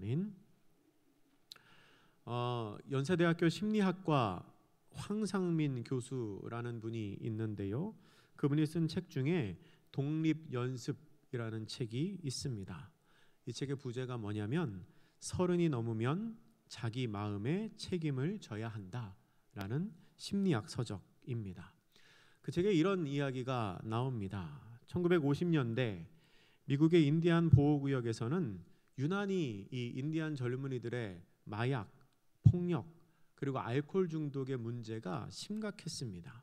아멘. 연세대학교 심리학과 황상민 교수라는 분이 있는데요. 그분이 쓴 책 중에 독립연습이라는 책이 있습니다. 이 책의 부제가 뭐냐면 30이 넘으면 자기 마음에 책임을 져야 한다라는 심리학 서적입니다. 그 책에 이런 이야기가 나옵니다. 1950년대 미국의 인디안 보호구역에서는 유난히 이 인디안 젊은이들의 마약, 폭력, 그리고 알코올 중독의 문제가 심각했습니다.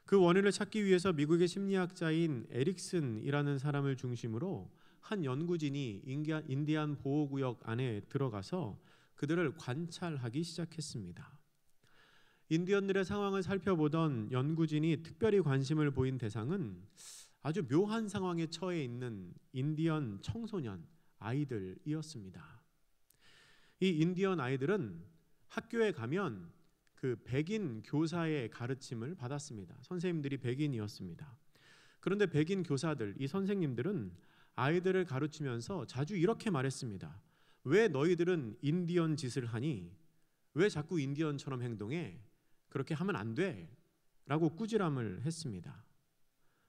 그 원인을 찾기 위해서 미국의 심리학자인 에릭슨이라는 사람을 중심으로 한 연구진이 인디안 보호구역 안에 들어가서 그들을 관찰하기 시작했습니다. 인디언들의 상황을 살펴보던 연구진이 특별히 관심을 보인 대상은 아주 묘한 상황에 처해 있는 인디언 청소년 아이들이었습니다. 이 인디언 아이들은 학교에 가면 그 백인 교사의 가르침을 받았습니다. 선생님들이 백인이었습니다. 그런데 백인 교사들, 이 선생님들은 아이들을 가르치면서 자주 이렇게 말했습니다. 왜 너희들은 인디언 짓을 하니? 왜 자꾸 인디언처럼 행동해? 그렇게 하면 안 돼! 라고 꾸지람을 했습니다.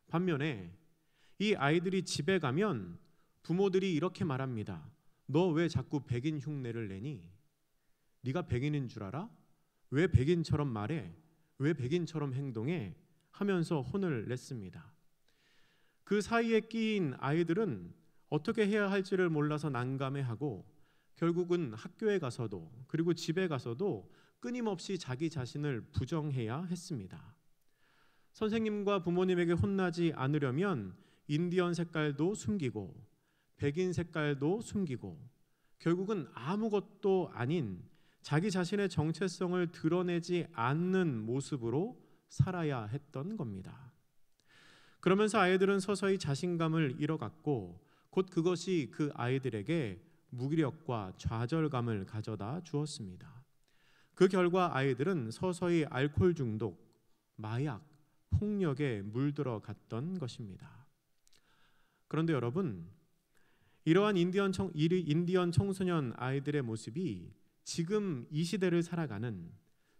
반면에 이 아이들이 집에 가면 부모들이 이렇게 말합니다. 너 왜 자꾸 백인 흉내를 내니? 네가 백인인 줄 알아? 왜 백인처럼 말해? 왜 백인처럼 행동해? 하면서 혼을 냈습니다. 그 사이에 끼인 아이들은 어떻게 해야 할지를 몰라서 난감해하고 결국은 학교에 가서도 그리고 집에 가서도 끊임없이 자기 자신을 부정해야 했습니다. 선생님과 부모님에게 혼나지 않으려면 인디언 색깔도 숨기고 백인 색깔도 숨기고 결국은 아무것도 아닌 자기 자신의 정체성을 드러내지 않는 모습으로 살아야 했던 겁니다. 그러면서 아이들은 서서히 자신감을 잃어갔고 곧 그것이 그 아이들에게 무기력과 좌절감을 가져다 주었습니다. 그 결과 아이들은 서서히 알코올 중독, 마약, 폭력에 물들어 갔던 것입니다. 그런데 여러분, 이러한 인디언 청소년 아이들의 모습이 지금 이 시대를 살아가는,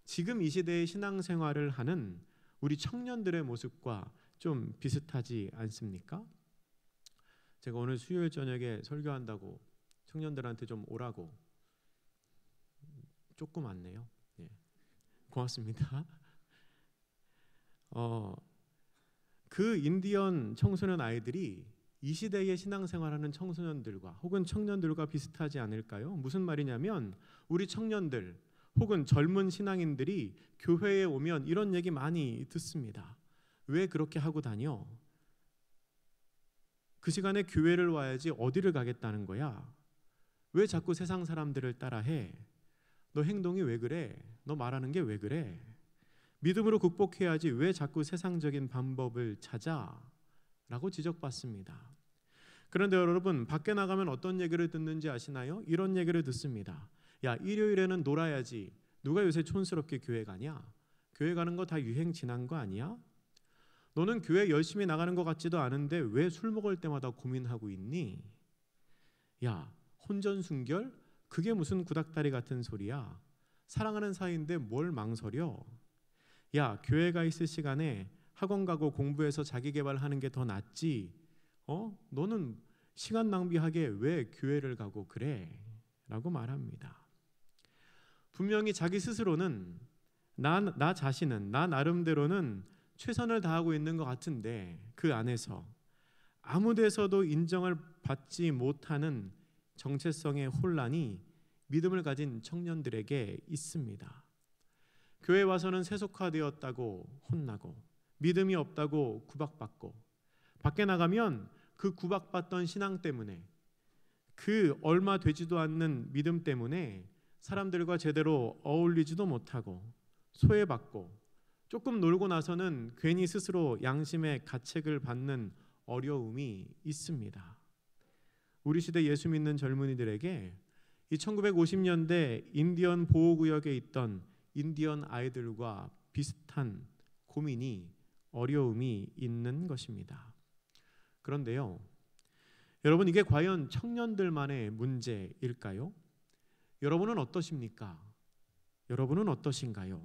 지금 이 시대의 신앙생활을 하는 우리 청년들의 모습과 좀 비슷하지 않습니까? 제가 오늘 수요일 저녁에 설교한다고 청년들한테 좀 오라고 조금 왔네요. 네. 고맙습니다. 그 인디언 청소년 아이들이 이 시대의 신앙생활하는 청소년들과 혹은 청년들과 비슷하지 않을까요? 무슨 말이냐면 우리 청년들 혹은 젊은 신앙인들이 교회에 오면 이런 얘기 많이 듣습니다. 왜 그렇게 하고 다녀? 그 시간에 교회를 와야지 어디를 가겠다는 거야? 왜 자꾸 세상 사람들을 따라해? 너 행동이 왜 그래? 너 말하는 게 왜 그래? 믿음으로 극복해야지 왜 자꾸 세상적인 방법을 찾아? 라고 지적받습니다. 그런데 여러분, 밖에 나가면 어떤 얘기를 듣는지 아시나요? 이런 얘기를 듣습니다. 야, 일요일에는 놀아야지. 누가 요새 촌스럽게 교회 가냐? 교회 가는 거 다 유행 지난 거 아니야? 너는 교회 열심히 나가는 것 같지도 않은데 왜 술 먹을 때마다 고민하고 있니? 야, 혼전순결? 그게 무슨 구닥다리 같은 소리야? 사랑하는 사이인데 뭘 망설여? 야, 교회가 있을 시간에 학원 가고 공부해서 자기 개발하는 게 더 낫지. 너는 시간 낭비하게 왜 교회를 가고 그래? 라고 말합니다. 분명히 자기 스스로는 나 자신은 나 나름대로는 최선을 다하고 있는 것 같은데 그 안에서 아무 데서도 인정을 받지 못하는 정체성의 혼란이 믿음을 가진 청년들에게 있습니다. 교회 와서는 세속화되었다고 혼나고 믿음이 없다고 구박받고 밖에 나가면 그 구박받던 신앙 때문에 그 얼마 되지도 않는 믿음 때문에 사람들과 제대로 어울리지도 못하고 소외받고 조금 놀고 나서는 괜히 스스로 양심의 가책을 받는 어려움이 있습니다. 우리 시대 예수 믿는 젊은이들에게 이 1950년대 인디언 보호구역에 있던 인디언 아이들과 비슷한 고민이 어려움이 있는 것입니다. 그런데요, 여러분, 이게 과연 청년들만의 문제일까요? 여러분은 어떠십니까? 여러분은 어떠신가요?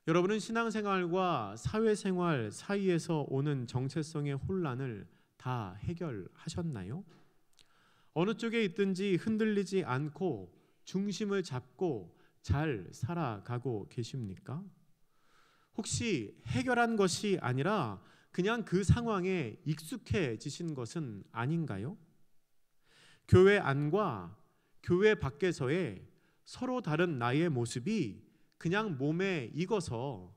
여러분은 신앙생활과 사회생활 사이에서 오는 정체성의 혼란을 다 해결하셨나요? 어느 쪽에 있든지 흔들리지 않고 중심을 잡고 잘 살아가고 계십니까? 혹시 해결한 것이 아니라 그냥 그 상황에 익숙해지신 것은 아닌가요? 교회 안과 교회 밖에서의 서로 다른 나의 모습이 그냥 몸에 익어서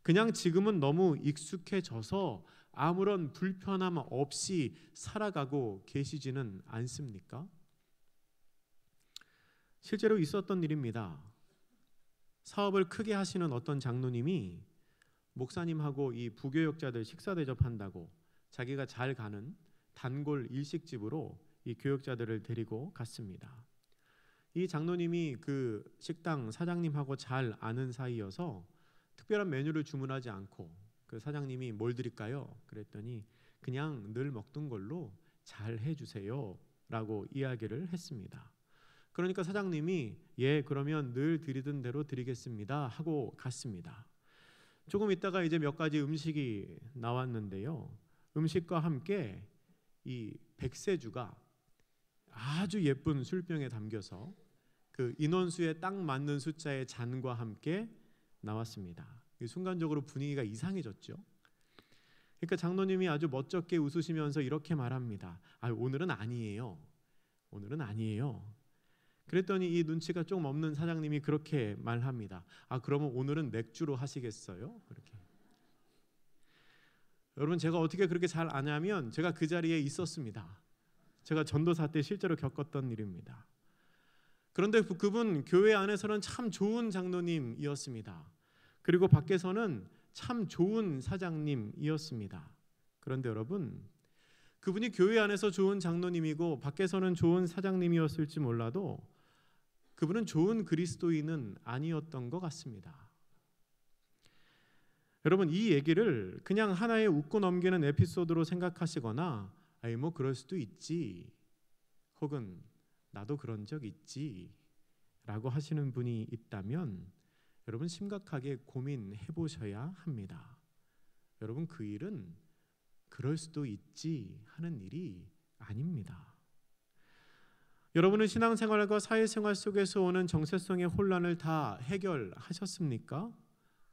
그냥 지금은 너무 익숙해져서 아무런 불편함 없이 살아가고 계시지는 않습니까? 실제로 있었던 일입니다. 사업을 크게 하시는 어떤 장로님이 목사님하고 이 부교역자들 식사 대접한다고 자기가 잘 가는 단골 일식집으로 이 교역자들을 데리고 갔습니다. 이 장로님이 그 식당 사장님하고 잘 아는 사이여서 특별한 메뉴를 주문하지 않고 그 사장님이 뭘 드릴까요? 그랬더니 그냥 늘 먹던 걸로 잘 해주세요 라고 이야기를 했습니다. 그러니까 사장님이 예, 그러면 늘 드리던 대로 드리겠습니다 하고 갔습니다. 조금 있다가 이제 몇 가지 음식이 나왔는데요, 음식과 함께 이 백세주가 아주 예쁜 술병에 담겨서 그 인원수에 딱 맞는 숫자의 잔과 함께 나왔습니다. 순간적으로 분위기가 이상해졌죠. 그러니까 장로님이 아주 멋쩍게 웃으시면서 이렇게 말합니다. 오늘은 아니에요. 오늘은 아니에요. 그랬더니 이 눈치가 좀 없는 사장님이 그렇게 말합니다. 그러면 오늘은 맥주로 하시겠어요? 그렇게. 여러분, 제가 어떻게 그렇게 잘 아냐면 제가 그 자리에 있었습니다. 제가 전도사 때 실제로 겪었던 일입니다. 그런데 그분 교회 안에서는 참 좋은 장로님이었습니다. 그리고 밖에서는 참 좋은 사장님이었습니다. 그런데 여러분, 그분이 교회 안에서 좋은 장로님이고 밖에서는 좋은 사장님이었을지 몰라도 그분은 좋은 그리스도인은 아니었던 것 같습니다. 여러분, 이 얘기를 그냥 하나의 웃고 넘기는 에피소드로 생각하시거나 뭐 그럴 수도 있지, 혹은 나도 그런 적 있지 라고 하시는 분이 있다면 여러분, 심각하게 고민해 보셔야 합니다. 여러분, 그 일은 그럴 수도 있지 하는 일이 아닙니다. 여러분은 신앙생활과 사회생활 속에서 오는 정체성의 혼란을 다 해결하셨습니까?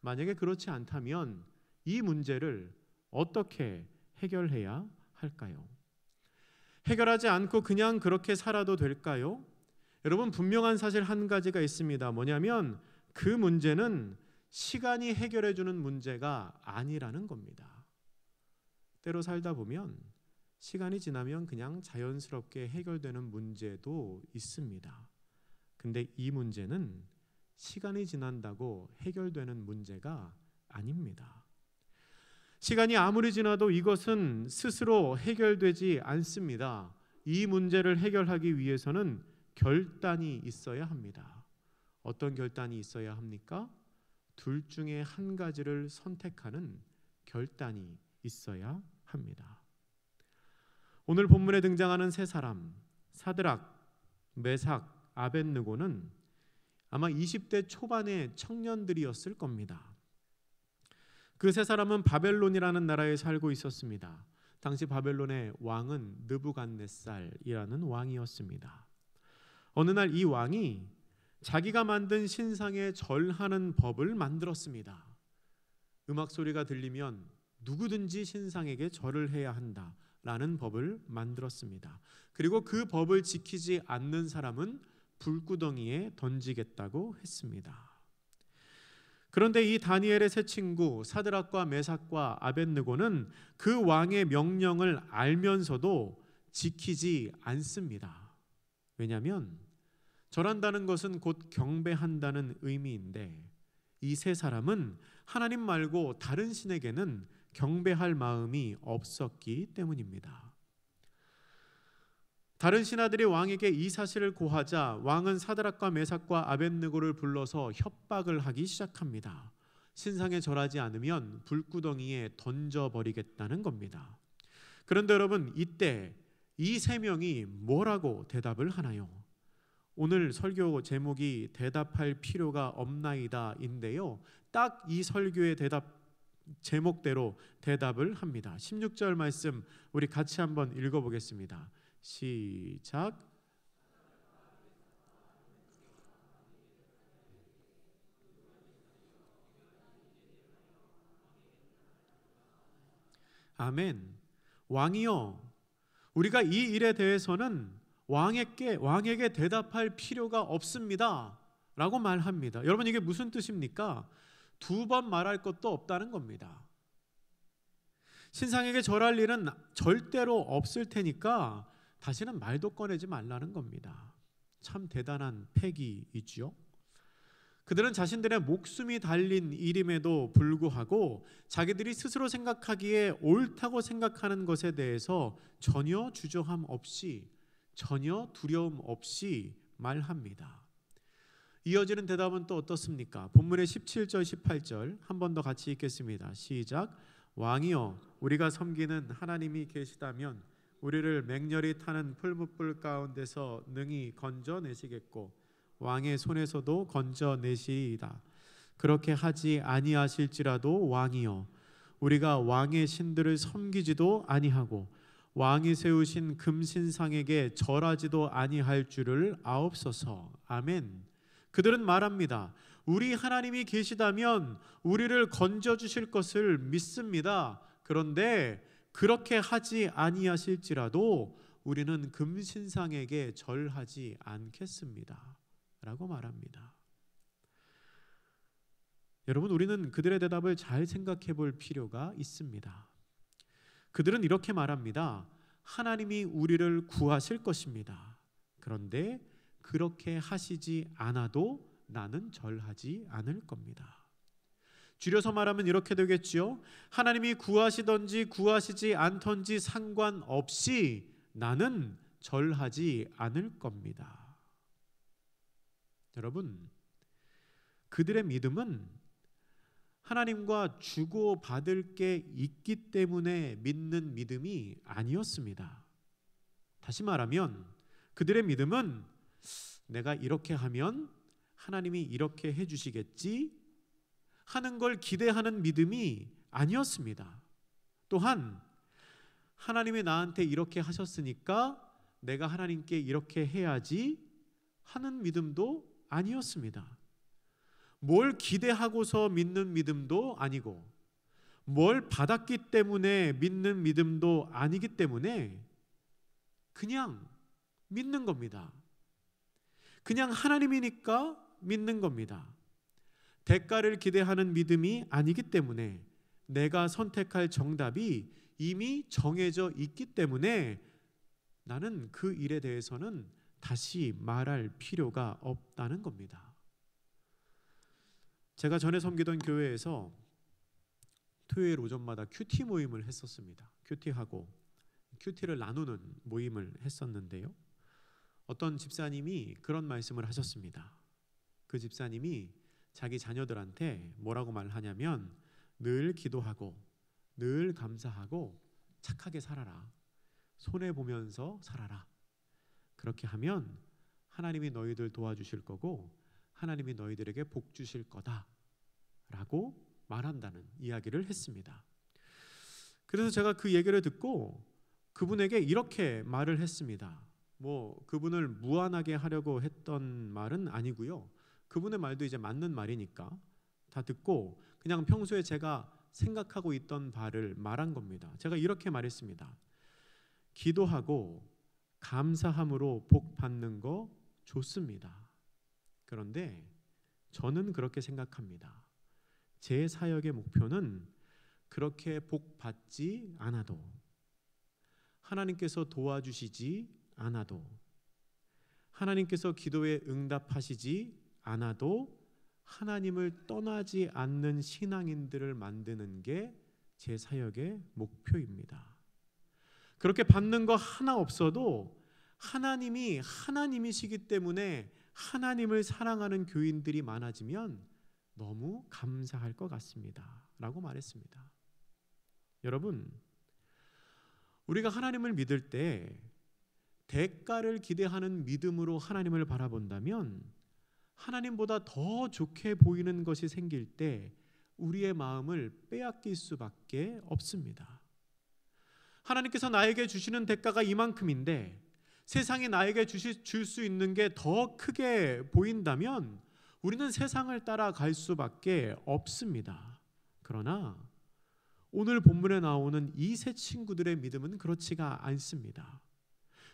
만약에 그렇지 않다면 이 문제를 어떻게 해결해야 할까요? 해결하지 않고 그냥 그렇게 살아도 될까요? 여러분, 분명한 사실 한 가지가 있습니다. 뭐냐면 그 문제는 시간이 해결해 주는 문제가 아니라는 겁니다. 때로 살다 보면 시간이 지나면 그냥 자연스럽게 해결되는 문제도 있습니다. 근데 이 문제는 시간이 지난다고 해결되는 문제가 아닙니다. 시간이 아무리 지나도 이것은 스스로 해결되지 않습니다. 이 문제를 해결하기 위해서는 결단이 있어야 합니다. 어떤 결단이 있어야 합니까? 둘 중에 한 가지를 선택하는 결단이 있어야 합니다. 오늘 본문에 등장하는 세 사람, 사드락, 메삭, 아벳느고는 아마 20대 초반의 청년들이었을 겁니다. 그 세 사람은 바벨론이라는 나라에 살고 있었습니다. 당시 바벨론의 왕은 느부갓네살이라는 왕이었습니다. 어느 날 이 왕이 자기가 만든 신상에 절하는 법을 만들었습니다. 음악 소리가 들리면 누구든지 신상에게 절을 해야 한다라는 법을 만들었습니다. 그리고 그 법을 지키지 않는 사람은 불구덩이에 던지겠다고 했습니다. 그런데 이 다니엘의 세 친구 사드락과 메삭과 아벳느고는 그 왕의 명령을 알면서도 지키지 않습니다. 왜냐하면 절한다는 것은 곧 경배한다는 의미인데 이 세 사람은 하나님 말고 다른 신에게는 경배할 마음이 없었기 때문입니다. 다른 신하들이 왕에게 이 사실을 고하자 왕은 사드락과 메삭과 아벳느고를 불러서 협박을 하기 시작합니다. 신상에 절하지 않으면 불구덩이에 던져버리겠다는 겁니다. 그런데 여러분, 이때 이 세 명이 뭐라고 대답을 하나요? 오늘 설교 제목이 대답할 필요가 없나이다인데요. 딱 이 설교의 대답 제목대로 대답을 합니다. 16절 말씀 우리 같이 한번 읽어보겠습니다. 시작. 아멘. 왕이여, 우리가 이 일에 대해서는 왕에게 대답할 필요가 없습니다 라고 말합니다. 여러분, 이게 무슨 뜻입니까? 두 번 말할 것도 없다는 겁니다. 신상에게 절할 일은 절대로 없을 테니까 다시는 말도 꺼내지 말라는 겁니다. 참 대단한 패기이지요. 그들은 자신들의 목숨이 달린 일임에도 불구하고 자기들이 스스로 생각하기에 옳다고 생각하는 것에 대해서 전혀 주저함 없이, 전혀 두려움 없이 말합니다. 이어지는 대답은 또 어떻습니까? 본문의 17절 18절 한 번 더 같이 읽겠습니다. 시작. 왕이여, 우리가 섬기는 하나님이 계시다면 우리를 맹렬히 타는 풀무불 가운데서 능히 건져내시겠고 왕의 손에서도 건져내시이다. 그렇게 하지 아니하실지라도 왕이여, 우리가 왕의 신들을 섬기지도 아니하고 왕이 세우신 금신상에게 절하지도 아니할 줄을 아옵소서. 아멘. 그들은 말합니다. 우리 하나님이 계시다면 우리를 건져주실 것을 믿습니다. 그런데 그렇게 하지 아니하실지라도 우리는 금신상에게 절하지 않겠습니다 라고 말합니다. 여러분, 우리는 그들의 대답을 잘 생각해 볼 필요가 있습니다. 그들은 이렇게 말합니다. 하나님이 우리를 구하실 것입니다. 그런데 그렇게 하시지 않아도 나는 절하지 않을 겁니다. 줄여서 말하면 이렇게 되겠지요. 하나님이 구하시든지 구하시지 않던지 상관없이 나는 절하지 않을 겁니다. 여러분, 그들의 믿음은 하나님과 주고받을 게 있기 때문에 믿는 믿음이 아니었습니다. 다시 말하면 그들의 믿음은 내가 이렇게 하면 하나님이 이렇게 해주시겠지 하는 걸 기대하는 믿음이 아니었습니다. 또한 하나님이 나한테 이렇게 하셨으니까 내가 하나님께 이렇게 해야지 하는 믿음도 아니었습니다. 뭘 기대하고서 믿는 믿음도 아니고 뭘 받았기 때문에 믿는 믿음도 아니기 때문에 그냥 믿는 겁니다. 그냥 하나님이니까 믿는 겁니다. 대가를 기대하는 믿음이 아니기 때문에 내가 선택할 정답이 이미 정해져 있기 때문에 나는 그 일에 대해서는 다시 말할 필요가 없다는 겁니다. 제가 전에 섬기던 교회에서 토요일 오전마다 큐티 모임을 했었습니다. 큐티를 나누는 모임을 했었는데요. 어떤 집사님이 그런 말씀을 하셨습니다. 그 집사님이 자기 자녀들한테 뭐라고 말하냐면 늘 기도하고 늘 감사하고 착하게 살아라. 손해보면서 살아라. 그렇게 하면 하나님이 너희들 도와주실 거고 하나님이 너희들에게 복 주실 거다 라고 말한다는 이야기를 했습니다. 그래서 제가 그 얘기를 듣고 그분에게 이렇게 말을 했습니다. 그분을 무안하게 하려고 했던 말은 아니고요. 그분의 말도 이제 맞는 말이니까 다 듣고 그냥 평소에 제가 생각하고 있던 바를 말한 겁니다. 제가 이렇게 말했습니다. 기도하고 감사함으로 복 받는 거 좋습니다. 그런데 저는 그렇게 생각합니다. 제 사역의 목표는 그렇게 복 받지 않아도 하나님께서 도와주시지 않아도 하나님께서 기도에 응답하시지 않아도 하나님을 떠나지 않는 신앙인들을 만드는 게 제 사역의 목표입니다. 그렇게 받는 거 하나 없어도 하나님이 하나님이시기 때문에 하나님을 사랑하는 교인들이 많아지면 너무 감사할 것 같습니다 라고 말했습니다. 여러분, 우리가 하나님을 믿을 때 대가를 기대하는 믿음으로 하나님을 바라본다면 하나님보다 더 좋게 보이는 것이 생길 때 우리의 마음을 빼앗길 수밖에 없습니다. 하나님께서 나에게 주시는 대가가 이만큼인데 세상이 나에게 줄 수 있는 게 더 크게 보인다면 우리는 세상을 따라갈 수밖에 없습니다. 그러나 오늘 본문에 나오는 이 세 친구들의 믿음은 그렇지가 않습니다.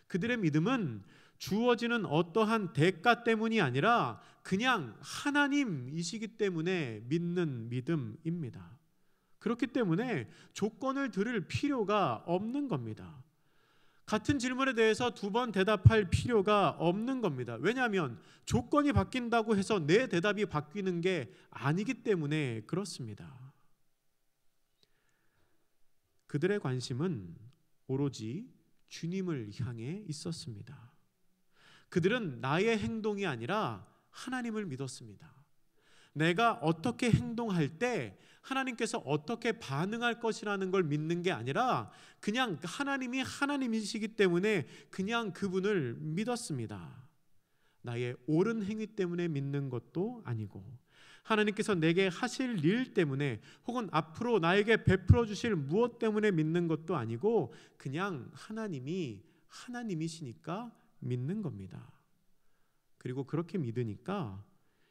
그들의 믿음은 주어지는 어떠한 대가 때문이 아니라 그냥 하나님이시기 때문에 믿는 믿음입니다. 그렇기 때문에 조건을 들을 필요가 없는 겁니다. 같은 질문에 대해서 두 번 대답할 필요가 없는 겁니다. 왜냐하면 조건이 바뀐다고 해서 내 대답이 바뀌는 게 아니기 때문에 그렇습니다. 그들의 관심은 오로지 주님을 향해 있었습니다. 그들은 나의 행동이 아니라 하나님을 믿었습니다. 내가 어떻게 행동할 때 하나님께서 어떻게 반응할 것이라는 걸 믿는 게 아니라 그냥 하나님이 하나님이시기 때문에 그냥 그분을 믿었습니다. 나의 옳은 행위 때문에 믿는 것도 아니고 하나님께서 내게 하실 일 때문에 혹은 앞으로 나에게 베풀어 주실 무엇 때문에 믿는 것도 아니고 그냥 하나님이 하나님이시니까 믿는 겁니다. 그리고 그렇게 믿으니까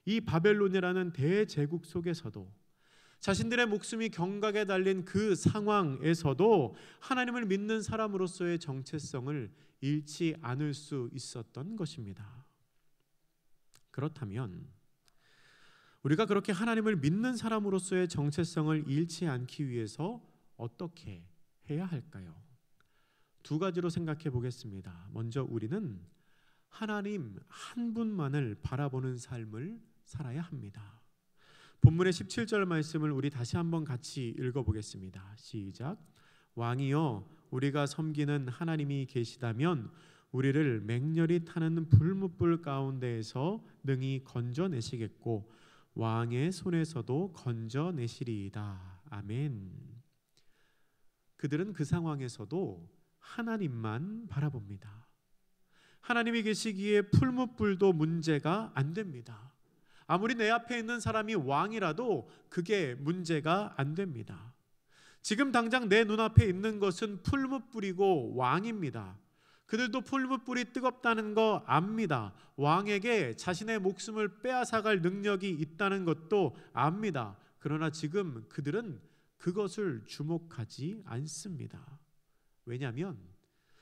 이 바벨론이라는 대제국 속에서도 자신들의 목숨이 경각에 달린 그 상황에서도 하나님을 믿는 사람으로서의 정체성을 잃지 않을 수 있었던 것입니다. 그렇다면 우리가 그렇게 하나님을 믿는 사람으로서의 정체성을 잃지 않기 위해서 어떻게 해야 할까요? 두 가지로 생각해 보겠습니다. 먼저 우리는 하나님 한 분만을 바라보는 삶을 살아야 합니다. 본문의 17절 말씀을 우리 다시 한번 같이 읽어보겠습니다. 시작. 왕이여 우리가 섬기는 하나님이 계시다면 우리를 맹렬히 타는 불뭇불 가운데에서 능히 건져내시겠고 왕의 손에서도 건져내시리이다. 아멘. 그들은 그 상황에서도 하나님만 바라봅니다. 하나님이 계시기에 풀무불도 문제가 안 됩니다. 아무리 내 앞에 있는 사람이 왕이라도 그게 문제가 안 됩니다. 지금 당장 내 눈앞에 있는 것은 풀무불이고 왕입니다. 그들도 풀무불이 뜨겁다는 거 압니다. 왕에게 자신의 목숨을 빼앗아갈 능력이 있다는 것도 압니다. 그러나 지금 그들은 그것을 주목하지 않습니다. 왜냐하면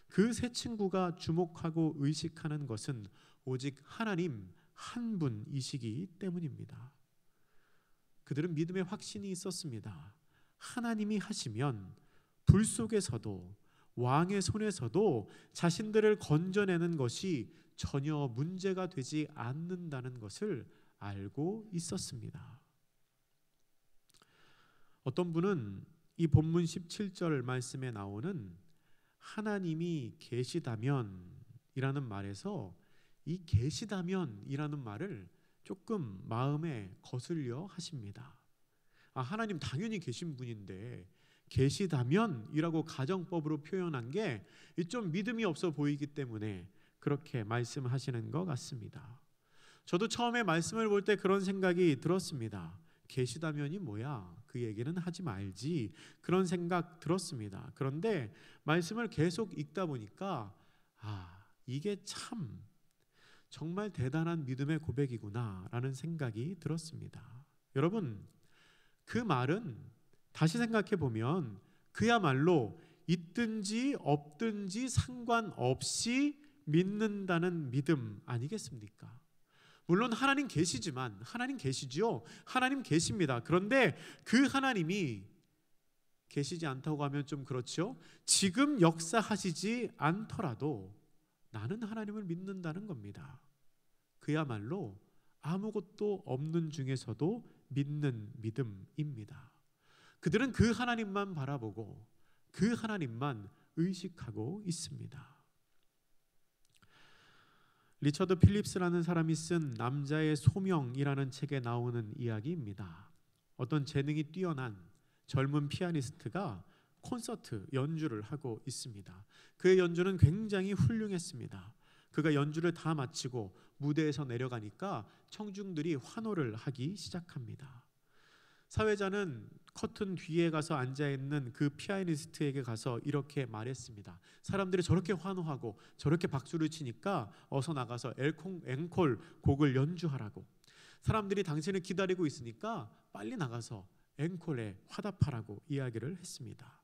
그 세 친구가 주목하고 의식하는 것은 오직 하나님 한 분이시기 때문입니다. 그들은 믿음의 확신이 있었습니다. 하나님이 하시면 불 속에서도 왕의 손에서도 자신들을 건져내는 것이 전혀 문제가 되지 않는다는 것을 알고 있었습니다. 어떤 분은 이 본문 17절 말씀에 나오는 하나님이 계시다면 이라는 말에서 이 계시다면 이라는 말을 조금 마음에 거슬려 하십니다. 하나님 당연히 계신 분인데 계시다면 이라고 가정법으로 표현한 게 좀 믿음이 없어 보이기 때문에 그렇게 말씀하시는 것 같습니다. 저도 처음에 말씀을 볼 때 그런 생각이 들었습니다. 계시다면이 뭐야? 그 얘기는 하지 말지. 그런 생각 들었습니다. 그런데 말씀을 계속 읽다 보니까 이게 참 정말 대단한 믿음의 고백이구나라는 생각이 들었습니다. 여러분, 그 말은 다시 생각해 보면 그야말로 있든지 없든지 상관없이 믿는다는 믿음 아니겠습니까? 물론 하나님 계시지만 하나님 계시지요. 하나님 계십니다. 그런데 그 하나님이 계시지 않다고 하면 좀 그렇죠. 지금 역사하시지 않더라도 나는 하나님을 믿는다는 겁니다. 그야말로 아무것도 없는 중에서도 믿는 믿음입니다. 그들은 그 하나님만 바라보고 그 하나님만 의식하고 있습니다. 리처드 필립스라는 사람이 쓴 남자의 소명이라는 책에 나오는 이야기입니다. 어떤 재능이 뛰어난 젊은 피아니스트가 콘서트 연주를 하고 있습니다. 그의 연주는 굉장히 훌륭했습니다. 그가 연주를 다 마치고 무대에서 내려가니까 청중들이 환호를 하기 시작합니다. 사회자는 커튼 뒤에 가서 앉아있는 그 피아니스트에게 가서 이렇게 말했습니다. 사람들이 저렇게 환호하고 저렇게 박수를 치니까 어서 나가서 앵콜 곡을 연주하라고. 사람들이 당신을 기다리고 있으니까 빨리 나가서 앵콜에 화답하라고 이야기를 했습니다.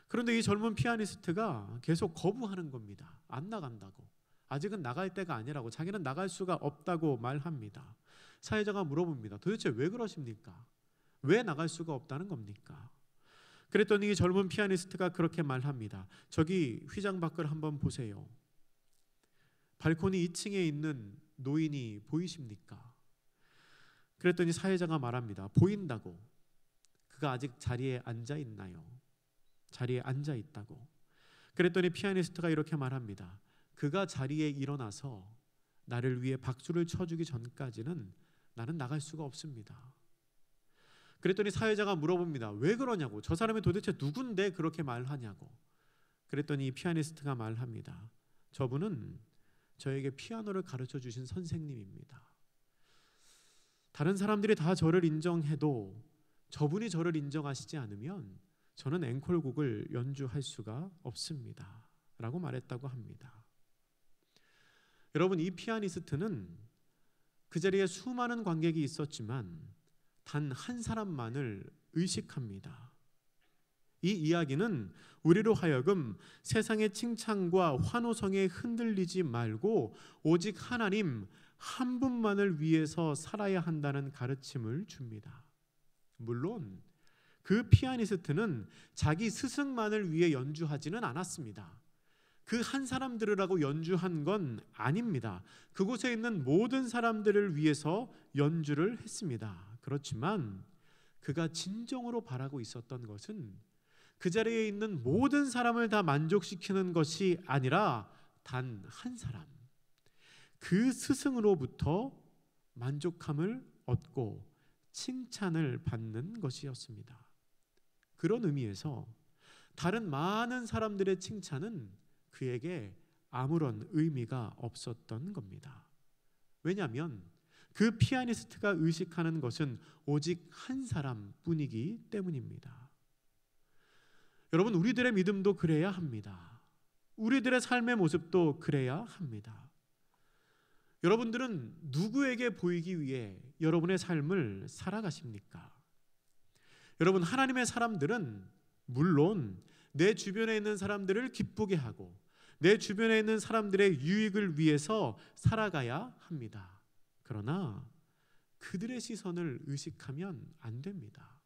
그런데 이 젊은 피아니스트가 계속 거부하는 겁니다. 안 나간다고. 아직은 나갈 때가 아니라고. 자기는 나갈 수가 없다고 말합니다. 사회자가 물어봅니다. 도대체 왜 그러십니까? 왜 나갈 수가 없다는 겁니까? 그랬더니 이 젊은 피아니스트가 그렇게 말합니다. 저기 휘장 밖을 한번 보세요. 발코니 2층에 있는 노인이 보이십니까? 그랬더니 사회자가 말합니다. 보인다고. 그가 아직 자리에 앉아 있나요? 자리에 앉아 있다고. 그랬더니 피아니스트가 이렇게 말합니다. 그가 자리에 일어나서 나를 위해 박수를 쳐주기 전까지는 나는 나갈 수가 없습니다. 그랬더니 사회자가 물어봅니다. 왜 그러냐고. 저 사람이 도대체 누군데 그렇게 말하냐고. 그랬더니 피아니스트가 말합니다. 저분은 저에게 피아노를 가르쳐 주신 선생님입니다. 다른 사람들이 다 저를 인정해도 저분이 저를 인정하시지 않으면 저는 앵콜곡을 연주할 수가 없습니다. 라고 말했다고 합니다. 여러분, 이 피아니스트는 그 자리에 수많은 관객이 있었지만 단 한 사람만을 의식합니다. 이 이야기는 우리로 하여금 세상의 칭찬과 환호성에 흔들리지 말고 오직 하나님 한 분만을 위해서 살아야 한다는 가르침을 줍니다. 물론 그 피아니스트는 자기 스승만을 위해 연주하지는 않았습니다. 그 한 사람 들으라고 연주한 건 아닙니다. 그곳에 있는 모든 사람들을 위해서 연주를 했습니다. 그렇지만 그가 진정으로 바라고 있었던 것은 그 자리에 있는 모든 사람을 다 만족시키는 것이 아니라 단 한 사람, 그 스승으로부터 만족함을 얻고 칭찬을 받는 것이었습니다. 그런 의미에서 다른 많은 사람들의 칭찬은 그에게 아무런 의미가 없었던 겁니다. 왜냐하면 그 피아니스트가 의식하는 것은 오직 한 사람뿐이기 때문입니다. 여러분, 우리들의 믿음도 그래야 합니다. 우리들의 삶의 모습도 그래야 합니다. 여러분들은 누구에게 보이기 위해 여러분의 삶을 살아가십니까? 여러분, 하나님의 사람들은 물론 내 주변에 있는 사람들을 기쁘게 하고 내 주변에 있는 사람들의 유익을 위해서 살아가야 합니다. 그러나 그들의 시선을 의식하면 안 됩니다.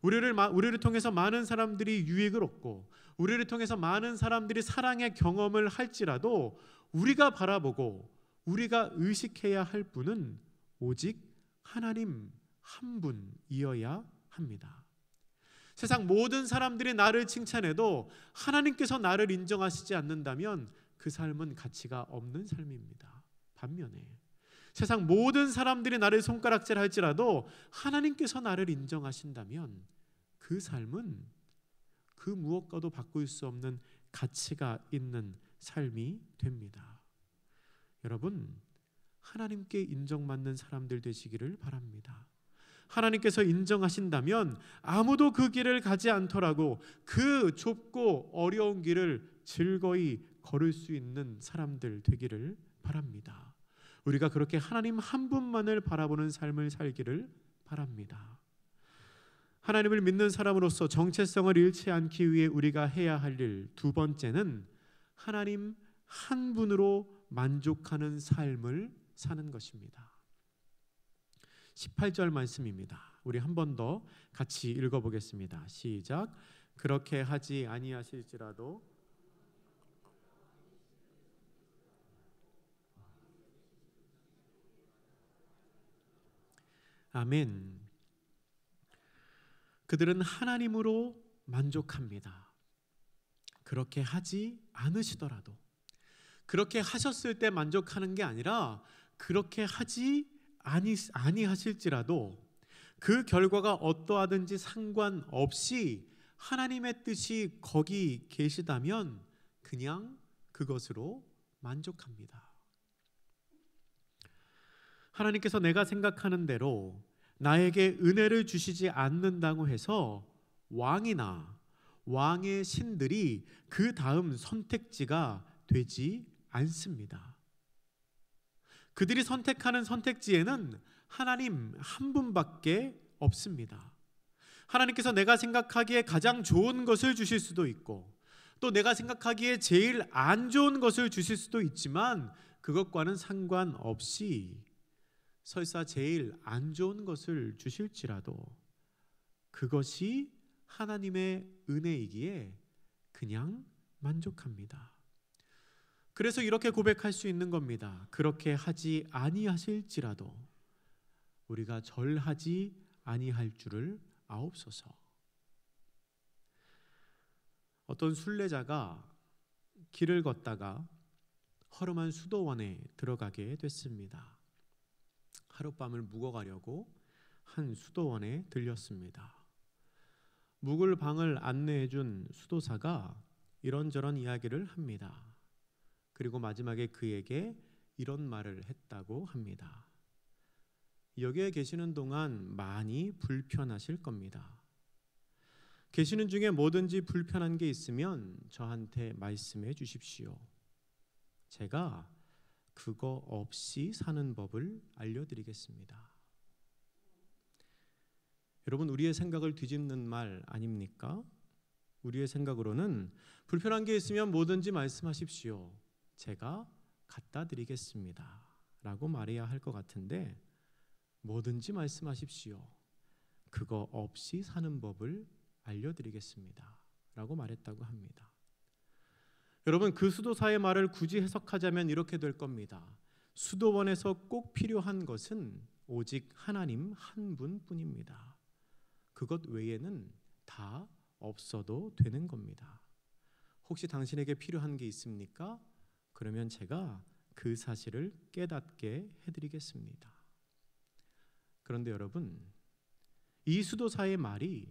우리를 통해서 많은 사람들이 유익을 얻고 우리를 통해서 많은 사람들이 사랑의 경험을 할지라도 우리가 바라보고 우리가 의식해야 할 분은 오직 하나님 한 분이어야 합니다. 세상 모든 사람들이 나를 칭찬해도 하나님께서 나를 인정하시지 않는다면 그 삶은 가치가 없는 삶입니다. 반면에 세상 모든 사람들이 나를 손가락질할지라도 하나님께서 나를 인정하신다면 그 삶은 그 무엇과도 바꿀 수 없는 가치가 있는 삶이 됩니다. 여러분, 하나님께 인정받는 사람들 되시기를 바랍니다. 하나님께서 인정하신다면 아무도 그 길을 가지 않더라도 그 좁고 어려운 길을 즐거이 걸을 수 있는 사람들 되기를 바랍니다. 우리가 그렇게 하나님 한 분만을 바라보는 삶을 살기를 바랍니다. 하나님을 믿는 사람으로서 정체성을 잃지 않기 위해 우리가 해야 할 일 두 번째는 하나님 한 분으로 만족하는 삶을 사는 것입니다. 18절 말씀입니다. 우리 한 번 더 같이 읽어보겠습니다. 시작. 그렇게 하지 아니하실지라도 아멘. 그들은 하나님으로 만족합니다. 그렇게 하지 않으시더라도, 그렇게 하셨을 때 만족하는 게 아니라 그렇게 하지 아니하실지라도 그 결과가 어떠하든지 상관없이 하나님의 뜻이 거기 계시다면 그냥 그것으로 만족합니다. 하나님께서 내가 생각하는 대로 나에게 은혜를 주시지 않는다고 해서 왕이나 왕의 신들이 그 다음 선택지가 되지 않습니다. 그들이 선택하는 선택지에는 하나님 한 분밖에 없습니다. 하나님께서 내가 생각하기에 가장 좋은 것을 주실 수도 있고 또 내가 생각하기에 제일 안 좋은 것을 주실 수도 있지만 그것과는 상관없이 설사 제일 안 좋은 것을 주실지라도 그것이 하나님의 은혜이기에 그냥 만족합니다. 그래서 이렇게 고백할 수 있는 겁니다. 그렇게 하지 아니하실지라도 우리가 절하지 아니할 줄을 아옵소서. 어떤 순례자가 길을 걷다가 허름한 수도원에 들어가게 됐습니다. 하룻밤을 묵어가려고 한 수도원에 들렸습니다. 묵을 방을 안내해준 수도사가 이런저런 이야기를 합니다. 그리고 마지막에 그에게 이런 말을 했다고 합니다. 여기에 계시는 동안 많이 불편하실 겁니다. 계시는 중에 뭐든지 불편한 게 있으면 저한테 말씀해 주십시오. 제가 그거 없이 사는 법을 알려드리겠습니다. 여러분, 우리의 생각을 뒤집는 말 아닙니까? 우리의 생각으로는 불편한 게 있으면 뭐든지 말씀하십시오. 제가 갖다 드리겠습니다. 라고 말해야 할 것 같은데 뭐든지 말씀하십시오. 그거 없이 사는 법을 알려드리겠습니다. 라고 말했다고 합니다. 여러분, 그 수도사의 말을 굳이 해석하자면 이렇게 될 겁니다. 수도원에서 꼭 필요한 것은 오직 하나님 한 분뿐입니다. 그것 외에는 다 없어도 되는 겁니다. 혹시 당신에게 필요한 게 있습니까? 그러면 제가 그 사실을 깨닫게 해드리겠습니다. 그런데 여러분, 이 수도사의 말이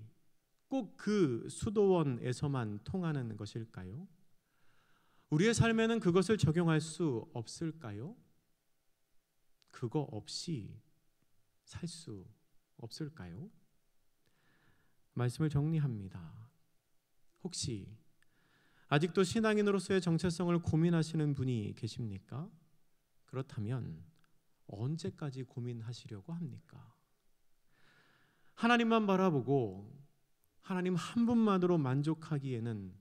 꼭 그 수도원에서만 통하는 것일까요? 우리의 삶에는 그것을 적용할 수 없을까요? 그거 없이 살 수 없을까요? 말씀을 정리합니다. 혹시 아직도 신앙인으로서의 정체성을 고민하시는 분이 계십니까? 그렇다면 언제까지 고민하시려고 합니까? 하나님만 바라보고 하나님 한 분만으로 만족하기에는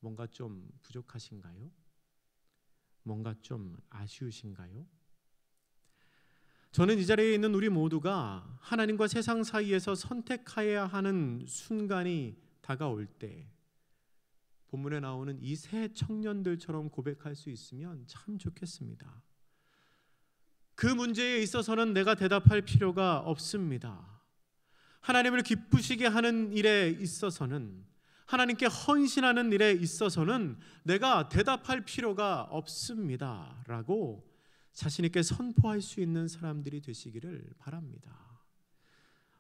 뭔가 좀 부족하신가요? 뭔가 좀 아쉬우신가요? 저는 이 자리에 있는 우리 모두가 하나님과 세상 사이에서 선택해야 하는 순간이 다가올 때 본문에 나오는 이 세 청년들처럼 고백할 수 있으면 참 좋겠습니다. 그 문제에 있어서는 내가 대답할 필요가 없습니다. 하나님을 기쁘시게 하는 일에 있어서는, 하나님께 헌신하는 일에 있어서는 내가 대답할 필요가 없습니다. 라고 자신 있게 선포할 수 있는 사람들이 되시기를 바랍니다.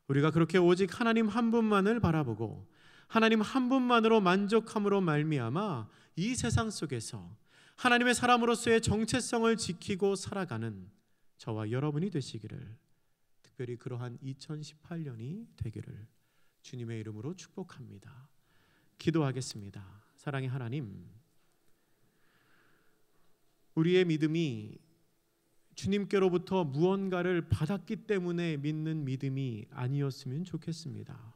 우리가 그렇게 오직 하나님 한 분만을 바라보고 하나님 한 분만으로 만족함으로 말미암아 이 세상 속에서 하나님의 사람으로서의 정체성을 지키고 살아가는 저와 여러분이 되시기를, 특별히 그러한 2018년이 되기를 주님의 이름으로 축복합니다. 기도하겠습니다. 사랑의 하나님, 우리의 믿음이 주님께로부터 무언가를 받았기 때문에 믿는 믿음이 아니었으면 좋겠습니다.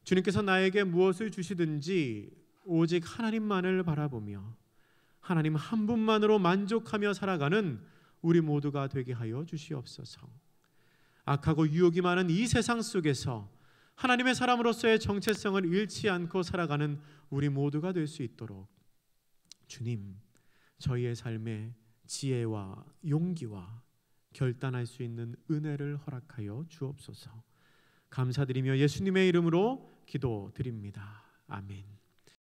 주님께서 나에게 무엇을 주시든지 오직 하나님만을 바라보며 하나님 한 분만으로 만족하며 살아가는 우리 모두가 되게 하여 주시옵소서. 악하고 유혹이 많은 이 세상 속에서 하나님의 사람으로서의 정체성을 잃지 않고 살아가는 우리 모두가 될 수 있도록 주님, 저희의 삶에 지혜와 용기와 결단할 수 있는 은혜를 허락하여 주옵소서. 감사드리며 예수님의 이름으로 기도드립니다. 아멘.